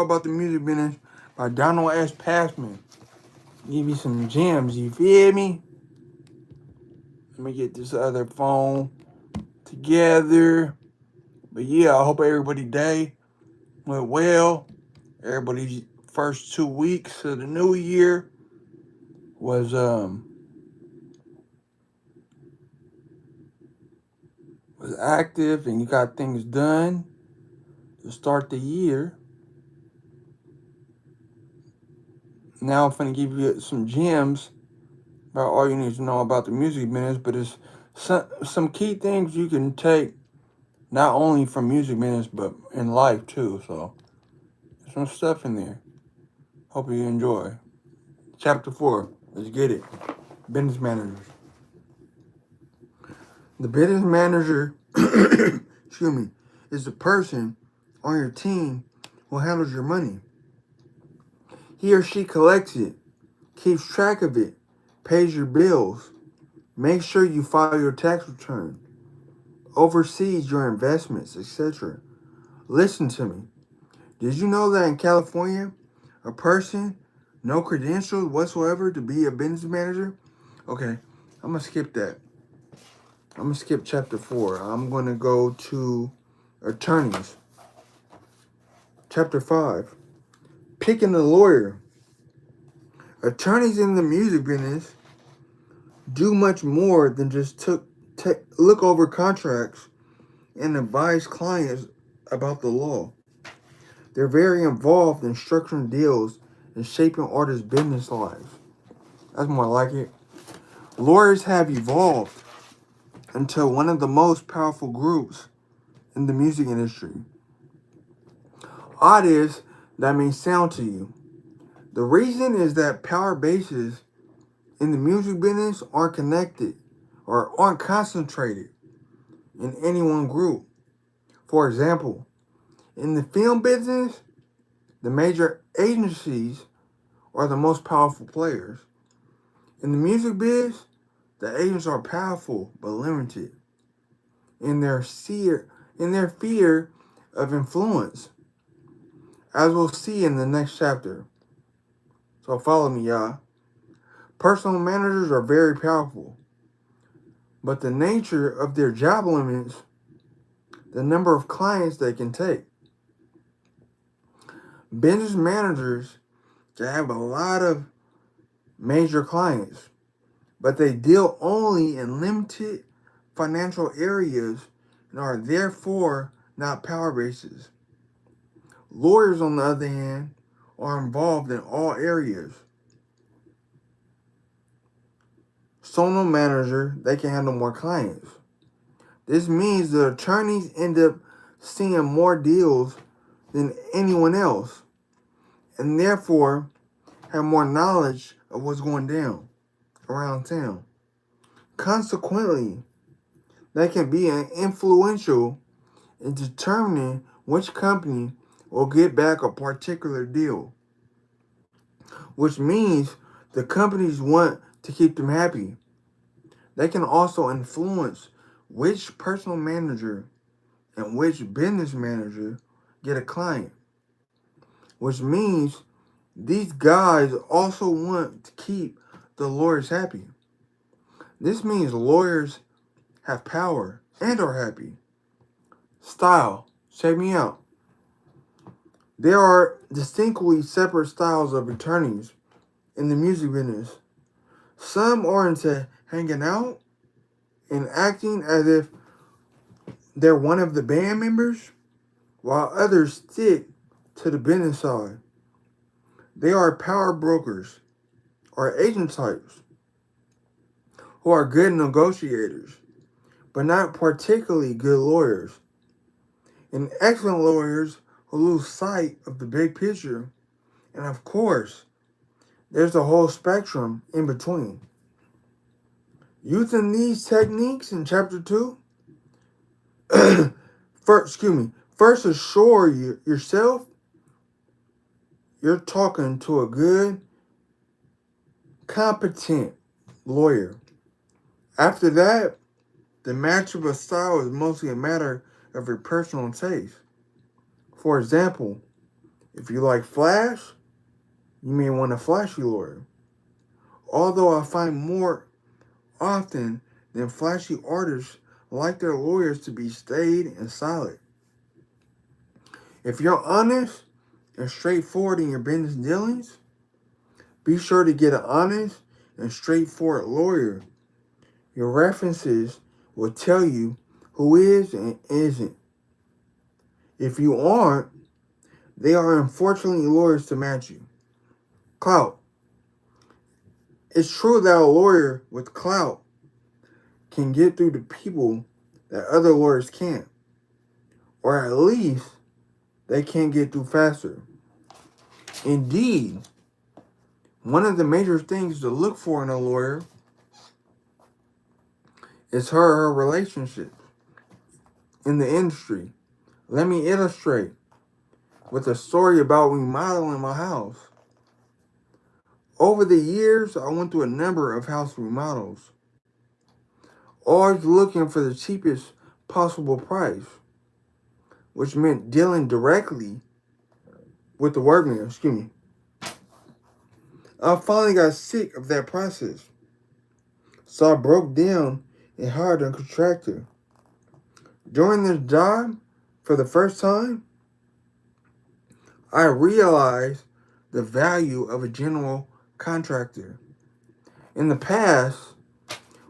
About the Music Business by Donald S. Passman. Give you some gems, you feel me? Let me get this other phone together. But yeah, I hope everybody day went well. Everybody's first 2 weeks of the new year was was active and you got things done to start the year. Now I'm finna give you some gems about all you need to know about the music business, but it's some key things you can take not only from music business but in life too. So there's some stuff in there. Hope you enjoy. Chapter 4. Let's get it. Business managers. The business manager, excuse me, is the person on your team who handles your money. He or she collects it, keeps track of it, pays your bills, makes sure you file your tax return, oversees your investments, etc. Listen to me. Did you know that in California, a person, no credentials whatsoever to be a business manager? Okay, I'm going to skip that. I'm going to skip chapter 4. I'm going to go to attorneys. Chapter 5. Picking a lawyer. Attorneys in the music business do much more than just look over contracts and advise clients about the law. They're very involved in structuring deals and shaping artists' business lives. That's more like it. Lawyers have evolved into one of the most powerful groups in the music industry. Odd is that may sound to you. The reason is that power bases in the music business aren't connected or aren't concentrated in any one group. For example, in the film business, the major agencies are the most powerful players. In the music biz, the agents are powerful but limited in their fear of influence, as we'll see in the next chapter. So follow me, y'all. Personal managers are very powerful, but the nature of their job limits the number of clients they can take. Business managers can have a lot of major clients, but they deal only in limited financial areas and are therefore not power bases. Lawyers, on the other hand, are involved in all areas. Solo manager, they can handle more clients. This means the attorneys end up seeing more deals than anyone else and therefore have more knowledge of what's going down around town. Consequently, they can be influential in determining which company will get back a particular deal, which means the companies want to keep them happy. They can also influence which personal manager and which business manager get a client, which means these guys also want to keep the lawyers happy. This means lawyers have power and are happy. Style. Check me out. There are distinctly separate styles of attorneys in the music business. Some are into hanging out and acting as if they're one of the band members, while others stick to the business side. They are power brokers or agent types who are good negotiators, but not particularly good lawyers. And excellent lawyers who lose sight of the big picture. And of course, there's the whole spectrum in between. Using these techniques in chapter 2, first assure yourself you're talking to a good, competent lawyer. After that, the match of a style is mostly a matter of your personal taste. For example, If you like flash, you may want a flashy lawyer. Although I find more often than flashy artists like their lawyers to be staid and solid. If you're honest and straightforward in your business dealings, be sure to get an honest and straightforward lawyer. Your references will tell you who is and isn't. If you aren't, they are unfortunately lawyers to match you. Clout. It's true that a lawyer with clout can get through to people that other lawyers can't. Or at least they can't get through faster. Indeed, one of the major things to look for in a lawyer is her relationship in the industry. Let me illustrate with a story about remodeling my house. Over the years, I went through a number of house remodels, always looking for the cheapest possible price, which meant dealing directly with the workman. I finally got sick of that process, so I broke down and hired a contractor. During this job, for the first time, I realized the value of a general contractor. In the past,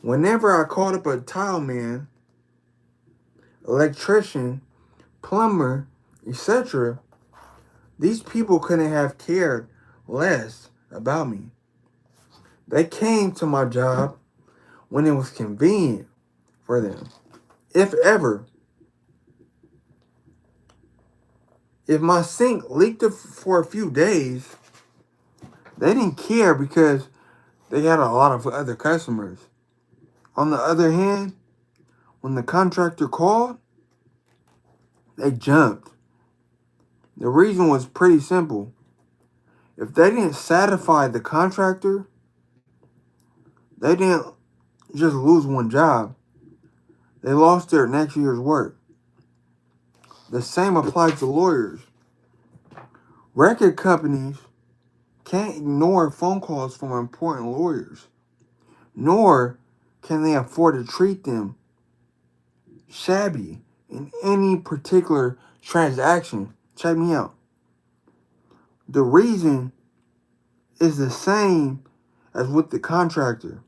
whenever I called up a tile man, electrician, plumber, etc., these people couldn't have cared less about me. They came to my job when it was convenient for them, if ever. If my sink leaked for a few days, they didn't care because they had a lot of other customers. On the other hand, when the contractor called, they jumped. The reason was pretty simple. If they didn't satisfy the contractor, they didn't just lose one job. They lost their next year's work. The same applies to lawyers. Record companies can't ignore phone calls from important lawyers, nor can they afford to treat them shabby in any particular transaction. Check me out. The reason is the same as with the contractor.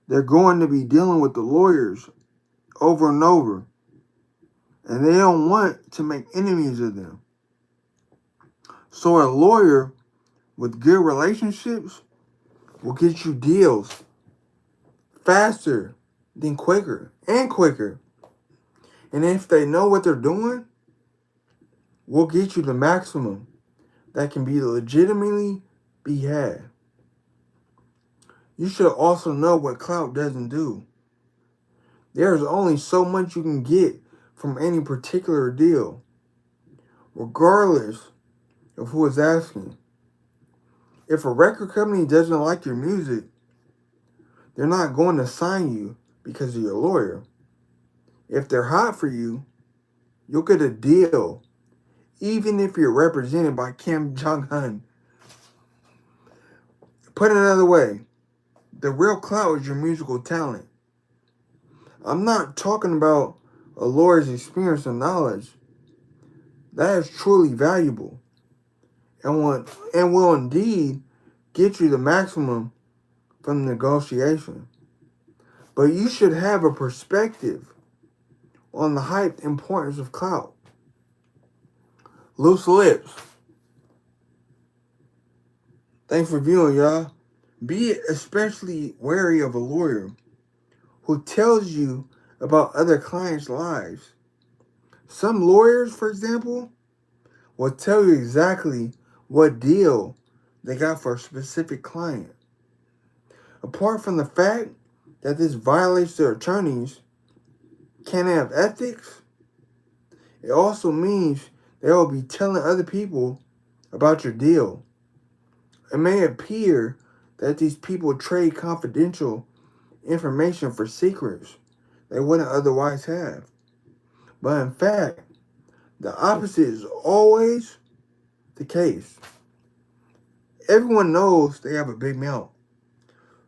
They're going to be dealing with the lawyers over and over, and they don't want to make enemies of them. So a lawyer with good relationships will get you deals faster than quicker. And if they know what they're doing, will get you the maximum that can be legitimately be had. You should also know what clout doesn't do. There's only so much you can get from any particular deal, regardless of who is asking. If a record company doesn't like your music, they're not going to sign you because of your lawyer. If they're hot for you, you'll get a deal, even if you're represented by Kim Jong-un. Put it another way, the real clout is your musical talent. I'm not talking about a lawyer's experience and knowledge. That is truly valuable and will indeed get you the maximum from the negotiation. But you should have a perspective on the hyped importance of clout. Loose lips. Thanks for viewing, y'all. Be especially wary of a lawyer who tells you about other clients' lives. Some lawyers, for example, will tell you exactly what deal they got for a specific client. Apart from the fact that this violates their attorneys can't have ethics, it also means they will be telling other people about your deal. It may appear that these people trade confidential information for secrets they wouldn't otherwise have. But in fact, the opposite is always the case. Everyone knows they have a big mouth,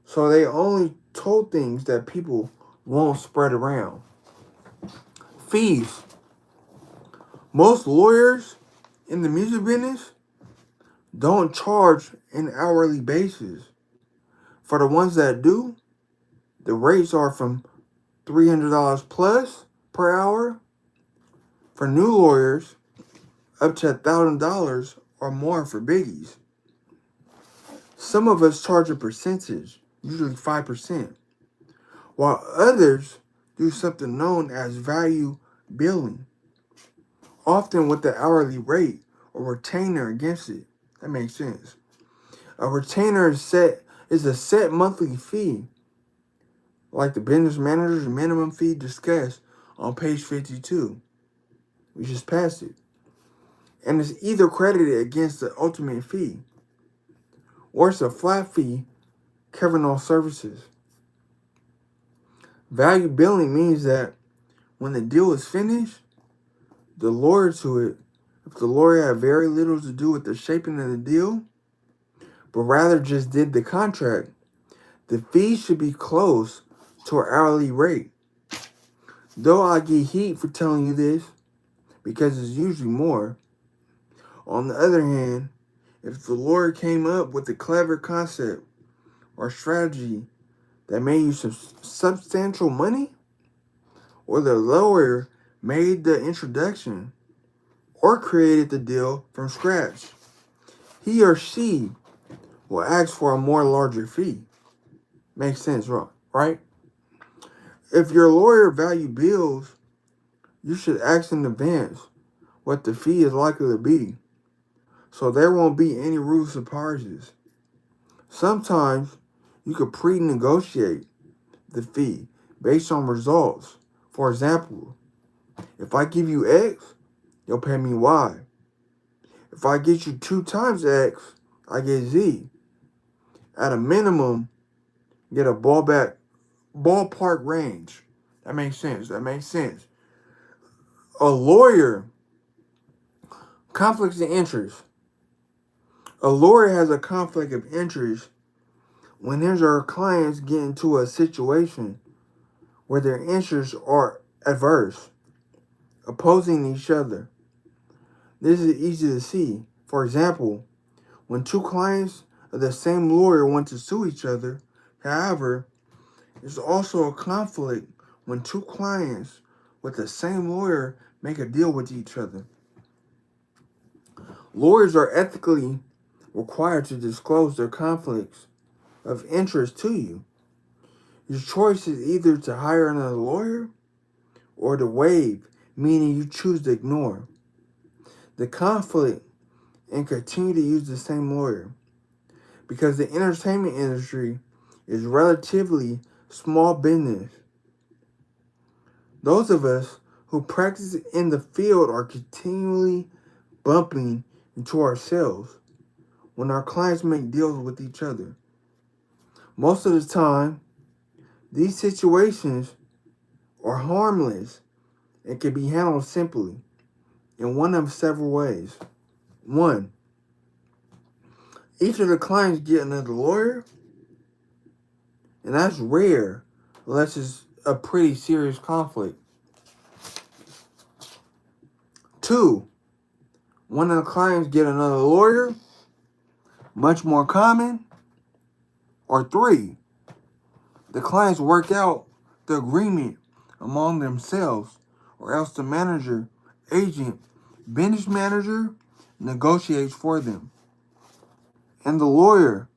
so they only told things that people won't spread around. Fees. Most lawyers in the music business don't charge an hourly basis. For the ones that do, the rates are from $300 plus per hour. For new lawyers, up to $1,000 or more for biggies. Some of us charge a percentage, usually 5%, while others do something known as value billing, often with the hourly rate or retainer against it. That makes sense. A retainer is a set monthly fee, like the business manager's minimum fee discussed on page 52. We just passed it. And it's either credited against the ultimate fee, or it's a flat fee covering all services. Value billing means that when the deal is finished, the lawyer to it, if the lawyer had very little to do with the shaping of the deal, but rather just did the contract, the fee should be close to our hourly rate. Though I get heat for telling you this, because it's usually more. On the other hand, if the lawyer came up with a clever concept or strategy that made you some substantial money, or the lawyer made the introduction or created the deal from scratch, he or she will ask for a more larger fee. Makes sense, right? If your lawyer value bills, you should ask in advance what the fee is likely to be, so there won't be any rude surprises. Sometimes you could pre-negotiate the fee based on results. For example, if I give you X, you'll pay me Y. If I get you 2 times X, I get Z. At a minimum, get a ballpark range. That makes sense. A lawyer, conflicts of interest. A lawyer has a conflict of interest when his or her clients get into a situation where their interests are adverse, opposing each other. This is easy to see. For example, when 2 clients of the same lawyer want to sue each other. However, there's also a conflict when 2 clients with the same lawyer make a deal with each other. Lawyers are ethically required to disclose their conflicts of interest to you. Your choice is either to hire another lawyer or to waive, meaning you choose to ignore the conflict and continue to use the same lawyer. Because the entertainment industry is relatively small business, those of us who practice in the field are continually bumping into ourselves when our clients make deals with each other. Most of the time, these situations are harmless and can be handled simply in one of several ways. 1, each of the clients get another lawyer, and that's rare unless it's a pretty serious conflict. 2, one of the clients get another lawyer, much more common. Or 3, the clients work out the agreement among themselves, or else the manager, agent, business manager negotiates for them. And the lawyer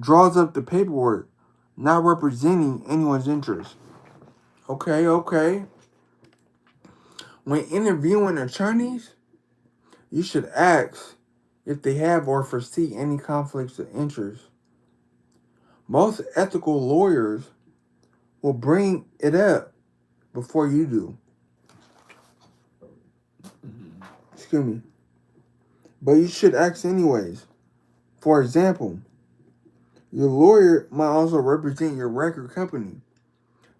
draws up the paperwork, not representing anyone's interest. Okay. When interviewing attorneys, you should ask if they have or foresee any conflicts of interest. Most ethical lawyers will bring it up before you do. Excuse me. But you should ask anyways. For example, your lawyer might also represent your record company,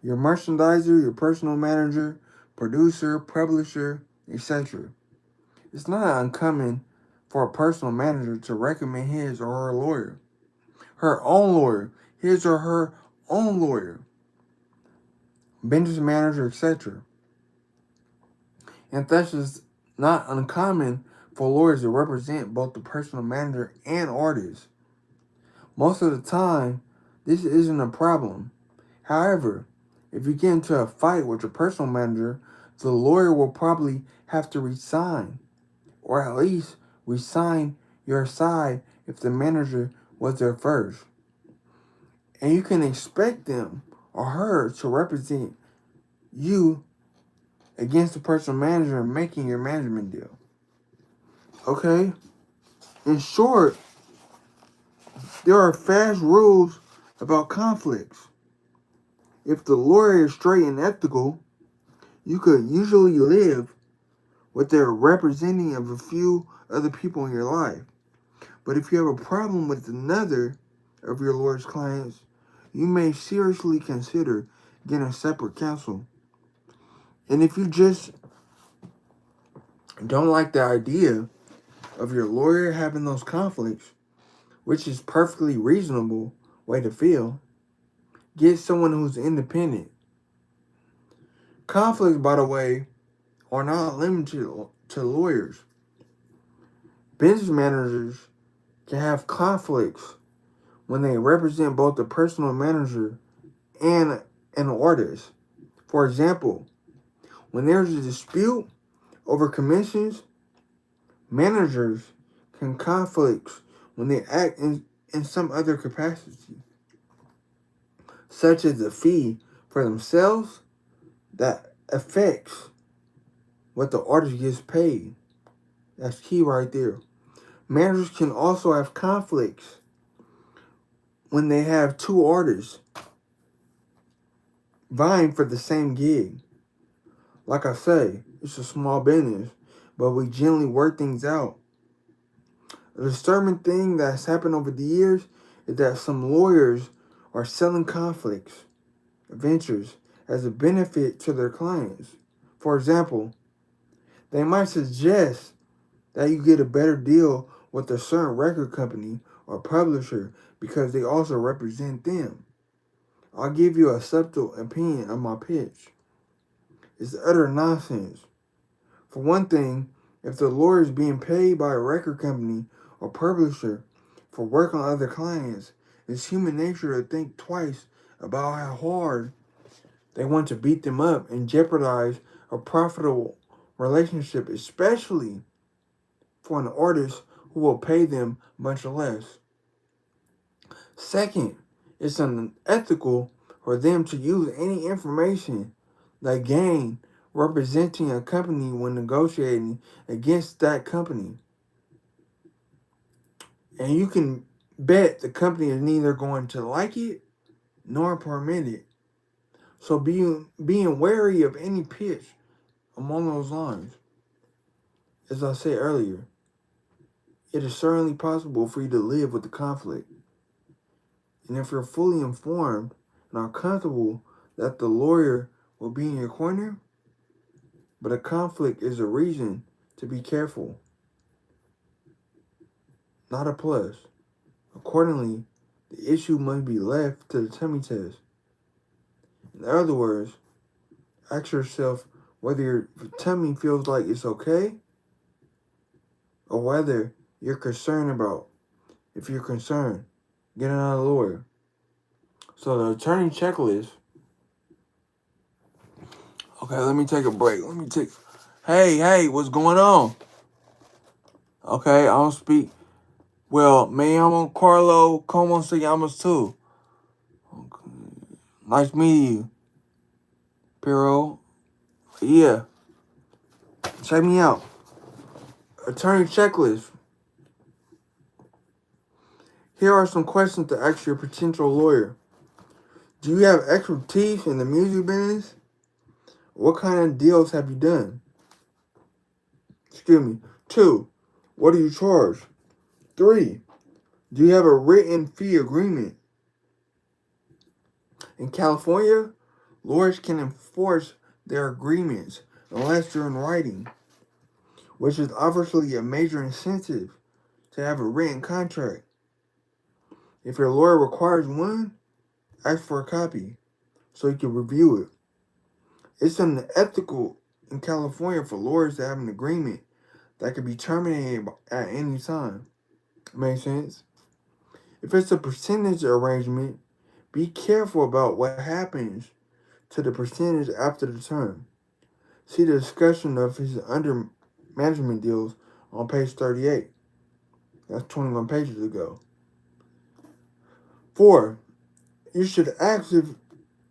your merchandiser, your personal manager, producer, publisher, etc. It's not uncommon for a personal manager to recommend his or her lawyer, her own lawyer, his or her own lawyer, business manager, etc. And thus it's not uncommon for lawyers to represent both the personal manager and artist. Most of the time, this isn't a problem. However, if you get into a fight with your personal manager, the lawyer will probably have to resign, or at least resign your side if the manager was there first. And you can expect them or her to represent you against the personal manager in making your management deal. Okay? In short, there are fast rules about conflicts. If the lawyer is straight and ethical, you could usually live with their representing of a few other people in your life. But if you have a problem with another of your lawyer's clients, you may seriously consider getting separate counsel. And if you just don't like the idea of your lawyer having those conflicts, which is perfectly reasonable way to feel, get someone who's independent. Conflicts, by the way, are not limited to lawyers. Business managers can have conflicts when they represent both the personal manager and an artist. For example, when there's a dispute over commissions, managers can conflict when they act in some other capacity, such as a fee for themselves that affects what the artist gets paid. That's key right there. Managers can also have conflicts when they have two artists vying for the same gig. Like I say, it's a small business, but we generally work things out. A disturbing thing that's happened over the years is that some lawyers are selling conflicts, ventures, as a benefit to their clients. For example, they might suggest that you get a better deal with a certain record company or publisher because they also represent them. I'll give you a subtle opinion of my pitch. It's utter nonsense. For one thing, if the lawyer is being paid by a record company or publisher for work on other clients, it's human nature to think twice about how hard they want to beat them up and jeopardize a profitable relationship, especially for an artist who will pay them much less. Second, it's unethical for them to use any information they gain representing a company when negotiating against that company. And you can bet the company is neither going to like it nor permit it. So being wary of any pitch along those lines. As I said earlier, it is certainly possible for you to live with the conflict. And if you're fully informed and are comfortable that the lawyer will be in your corner, but a conflict is a reason to be careful, not a plus. Accordingly, the issue must be left to the tummy test. In other words, ask yourself whether your tummy feels like it's okay or whether you're concerned about. If you're concerned, get another lawyer. So the attorney checklist. Okay, let me take a break. Hey, what's going on? Okay, I don't speak. Well, me llamo Karlo, ¿cómo se llamas tú? Okay. Nice meeting you, Pero. Yeah, check me out. Attorney checklist. Here are some questions to ask your potential lawyer. Do you have expertise in the music business? What kind of deals have you done? Excuse me. 2, what do you charge? 3, do you have a written fee agreement? In California, lawyers can enforce their agreements unless they're in writing. which is obviously a major incentive to have a written contract. If your lawyer requires one, ask for a copy so you can review it. It's unethical in California for lawyers to have an agreement that can be terminated at any time. Make sense? If it's a percentage arrangement, be careful about what happens to the percentage after the term. See the discussion of his under management deals on page 38. That's 21 pages ago. 4. You should ask if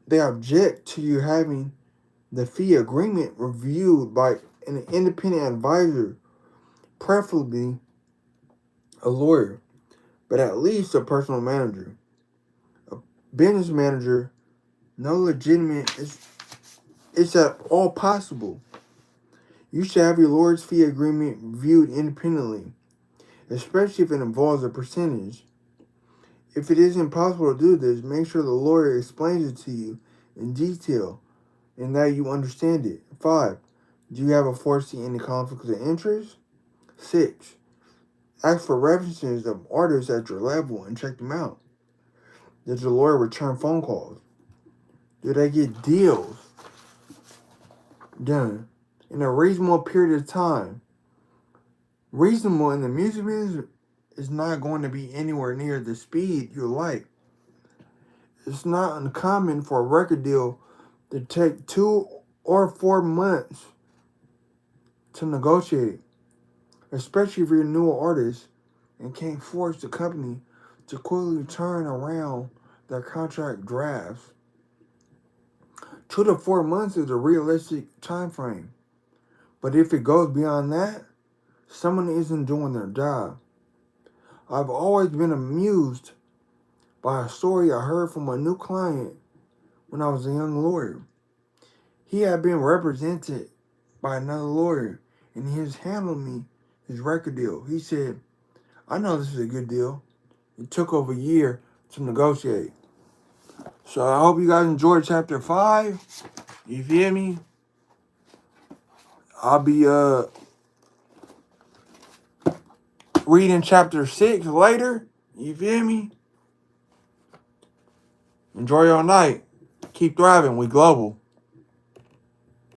they object to you having the fee agreement reviewed by an independent advisor, preferably a lawyer, but at least a personal manager. A business manager, no legitimate, it's at all possible. You should have your lawyer's fee agreement reviewed independently, especially if it involves a percentage. If it isn't possible to do this, make sure the lawyer explains it to you in detail and that you understand it. 5. Do you have a foresee any conflicts of interest? 6. Ask for references of artists at your level and check them out. Does your lawyer return phone calls? Do they get deals done in a reasonable period of time? Reasonable in the music business is not going to be anywhere near the speed you like. It's not uncommon for a record deal to take 2 or 4 months to negotiate, especially if you're a newer artist and can't force the company to quickly turn around their contract drafts. 2 to 4 months is a realistic time frame. But if it goes beyond that, someone isn't doing their job. I've always been amused by a story I heard from a new client when I was a young lawyer. He had been represented by another lawyer and he was handling me his record deal. He said, I know this is a good deal. It took over a year to negotiate. So I hope you guys enjoyed chapter 5. You feel me? I'll be reading chapter 6 later. You feel me? Enjoy your night. Keep thriving. We global.